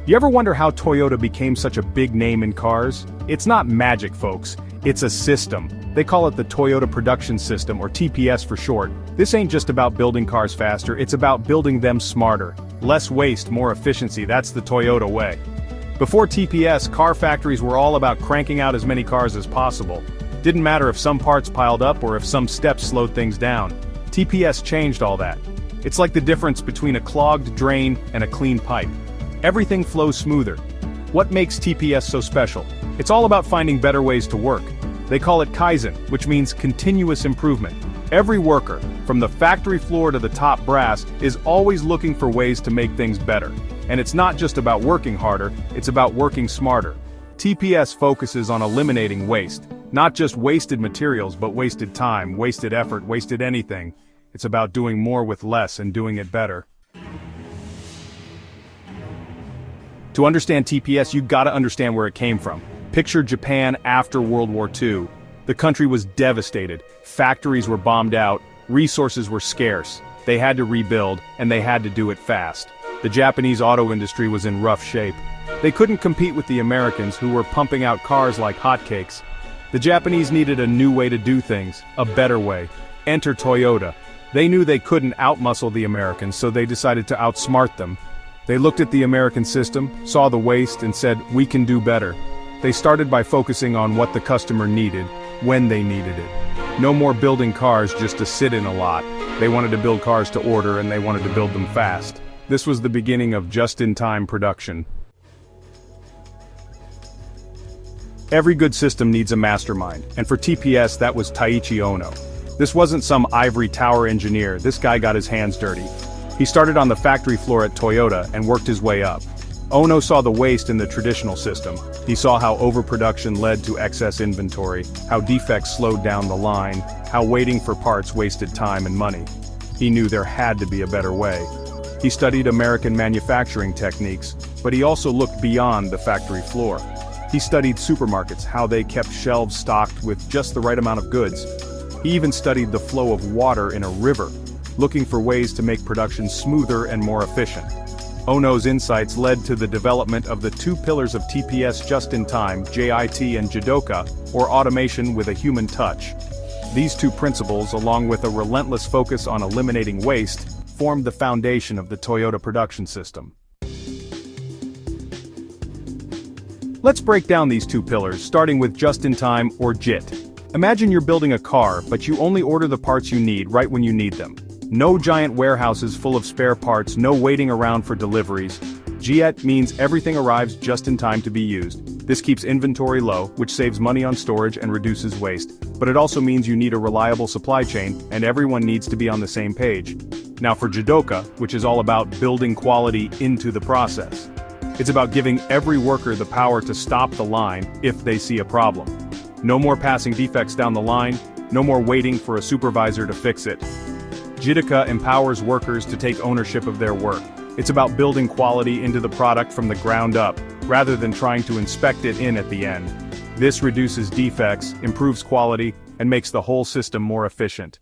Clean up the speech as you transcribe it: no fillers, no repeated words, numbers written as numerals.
You ever wonder how Toyota became such a big name in cars? It's not magic, folks. It's a system. They call it the Toyota Production System, or TPS for short. This ain't just about building cars faster, it's about building them smarter. Less waste, more efficiency, that's the Toyota way. Before TPS, car factories were all about cranking out as many cars as possible. Didn't matter if some parts piled up or if some steps slowed things down. TPS changed all that. It's like the difference between a clogged drain and a clean pipe. Everything flows smoother. What makes TPS so special? It's all about finding better ways to work. They call it Kaizen, which means continuous improvement. Every worker, from the factory floor to the top brass, is always looking for ways to make things better. And it's not just about working harder, it's about working smarter. TPS focuses on eliminating waste. Not just wasted materials, but wasted time, wasted effort, wasted anything. It's about doing more with less and doing it better. To understand TPS, you gotta understand where it came from. Picture Japan after World War II. The country was devastated, factories were bombed out, resources were scarce. They had to rebuild, and they had to do it fast. The Japanese auto industry was in rough shape. They couldn't compete with the Americans, who were pumping out cars like hotcakes. The Japanese needed a new way to do things, a better way. Enter Toyota. They knew they couldn't outmuscle the Americans, so they decided to outsmart them. They looked at the American system, saw the waste, and said, "We can do better." They started by focusing on what the customer needed, when they needed it. No more building cars just to sit in a lot. They wanted to build cars to order, and they wanted to build them fast. This was the beginning of just-in-time production. Every good system needs a mastermind, and for TPS that was Taiichi Ono. This wasn't some ivory tower engineer, this guy got his hands dirty. He started on the factory floor at Toyota and worked his way up. Ono saw the waste in the traditional system. He saw how overproduction led to excess inventory, how defects slowed down the line, how waiting for parts wasted time and money. He knew there had to be a better way. He studied American manufacturing techniques, but he also looked beyond the factory floor. He studied supermarkets, how they kept shelves stocked with just the right amount of goods. He even studied the flow of water in a river, looking for ways to make production smoother and more efficient. Ono's insights led to the development of the two pillars of TPS just-in-time, JIT and Jidoka, or automation with a human touch. These two principles, along with a relentless focus on eliminating waste, formed the foundation of the Toyota production system. Let's break down these two pillars, starting with just-in-time, or JIT. Imagine you're building a car, but you only order the parts you need right when you need them. No giant warehouses full of spare parts, no waiting around for deliveries. JIT means everything arrives just in time to be used. This keeps inventory low, which saves money on storage and reduces waste. But it also means you need a reliable supply chain, and everyone needs to be on the same page. Now for Jidoka, which is all about building quality into the process. It's about giving every worker the power to stop the line if they see a problem. No more passing defects down the line, no more waiting for a supervisor to fix it. Jidoka empowers workers to take ownership of their work. It's about building quality into the product from the ground up, rather than trying to inspect it in at the end. This reduces defects, improves quality, and makes the whole system more efficient.